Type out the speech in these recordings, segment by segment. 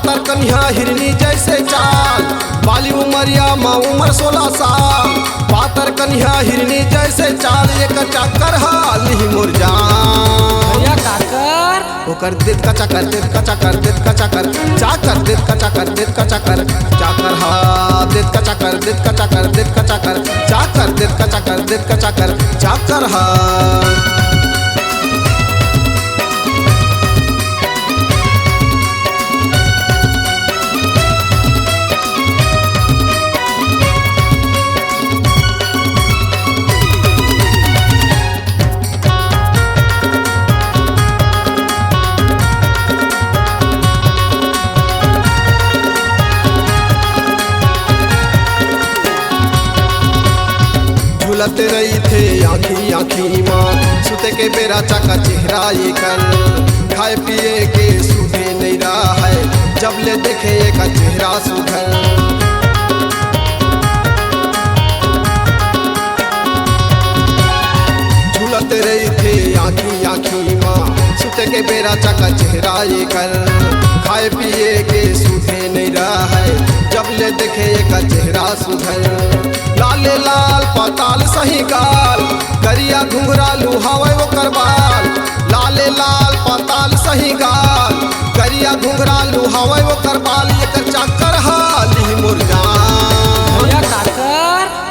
पातर कन्या हिरनी जैसे चाल, बाली उमरिया माँ उमर 16 साल। पातर कन्या हिरनी जैसे चाल, एक चक्कर हाली मोर जान। ओकर देत का चक्कर, देत का चक्कर, देत का चक्कर, चाकर देत का चक्कर, देत का चक्कर, चाकर हा देत का चक्कर, देत का चक्कर, देत का चक्कर, चाकर देत का चक्कर, देत का चक्कर, चाकर हा। झूलत रही थे आँखी आँखी माँ, सुते के बेरा चाका चेहरा ये कर। खाए पिए के सूझे नहीं रहा है, जब ले देखे एक चेहरा सुधर। झूलत रही थे आँखी आँखी माँ, सुते के बेरा चाका चेहरा ये कर। खाए पिए के सूझे नहीं रहा है, जब ले देखे एक चेहरा सुधर। लाले लाल पताल सही गाल, करिया घुंघरा लुहावे वो करबाल। लाले लाल पताल सही गाल, करिया घुंघरा लुहावे वो करबाल। एक चक्कर हाली मोर जान।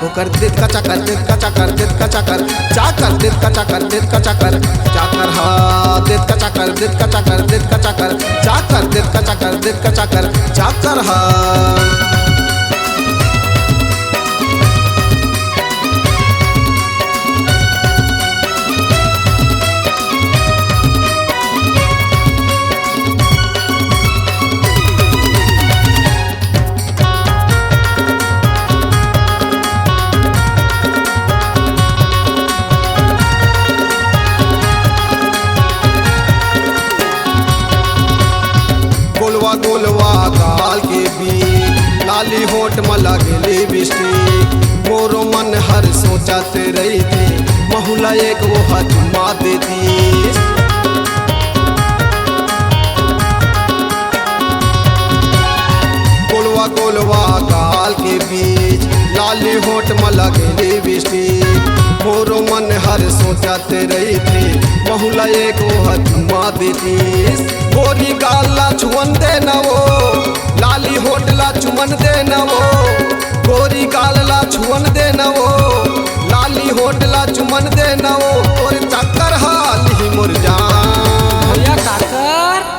ओकर देत का चक्कर, देत का चक्कर, देत का चक्कर, चाकर देत का चक्कर, देत का चक्कर, चाकर हा देत का चक्कर, देत का चक्कर, देत का चक्कर, चाकर देत का चक्कर, देत का चक्कर, चाकर हा। गोलवा गोलवा गाल के बीच, लाली होठ में लगेली बिस्टी। मोरो मन हर सोचत रही थी, महुला एक वो हजमा देती। गोलवा गोलवा गाल के बीच, लाली होठ में लगेली बिस्टी। मोरो मन हर सोचत रही थी, महुला एक वो हजमा देती। गोरी गाल ला छुअन दे नवो, लाली होठ ला चुमन दे नवो। गोरी गाल ला छुअन दे नवो, लाली होठ ला चुमन दे नवो। और चक्कर हाली मोर जान।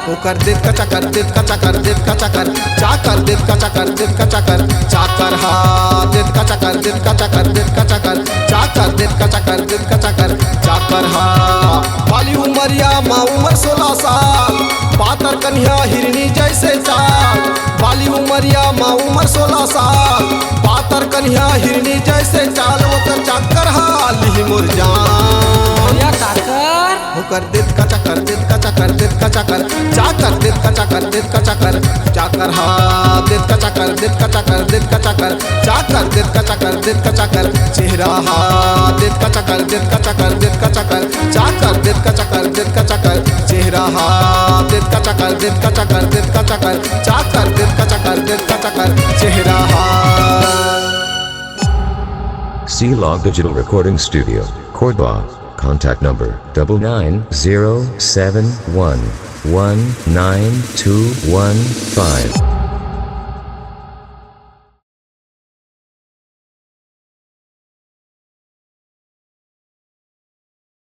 ओकर देत का चक्कर, देत का चक्कर, देत का चक्कर, चाकर देत का चक्कर, देत का चक्कर, चाकर हा देत का चक्कर, देत का चक्कर, देत का चक्कर, चाकर देत का चक्कर, देत का चक्कर, चाकर हा। बाली उमरिया माँ उमर 16 साल, पातर कन्या हिरनी जैसे चाल। बाली उमरिया माँ उमर 16 साल, पातर कन्या हिरनी जैसे चाल। ओकर चक्कर हाली मोर जान। ओकर देत का चक्कर, देत का चक्कर, देत का चक्कर, चाकर देत का चक्कर, देत का चक्कर, चाकर हा देत का चक्कर, देत का चक्कर, देत का चक्कर, चाकर देत का चक्कर, देत का चक्कर, चेहरा हा देत का चक्कर, देत का चक्कर, देत का चक्कर, चाकर देत का चक्कर, देत का चक्कर, चेहरा हा देत का चक्कर, देत का चक्कर, देत का चक्कर, चाकर देत का चक्कर, देत का चक्कर, चेहरा हा। C-Log Digital Recording Studio, Cordoba. Contact number 99071192115.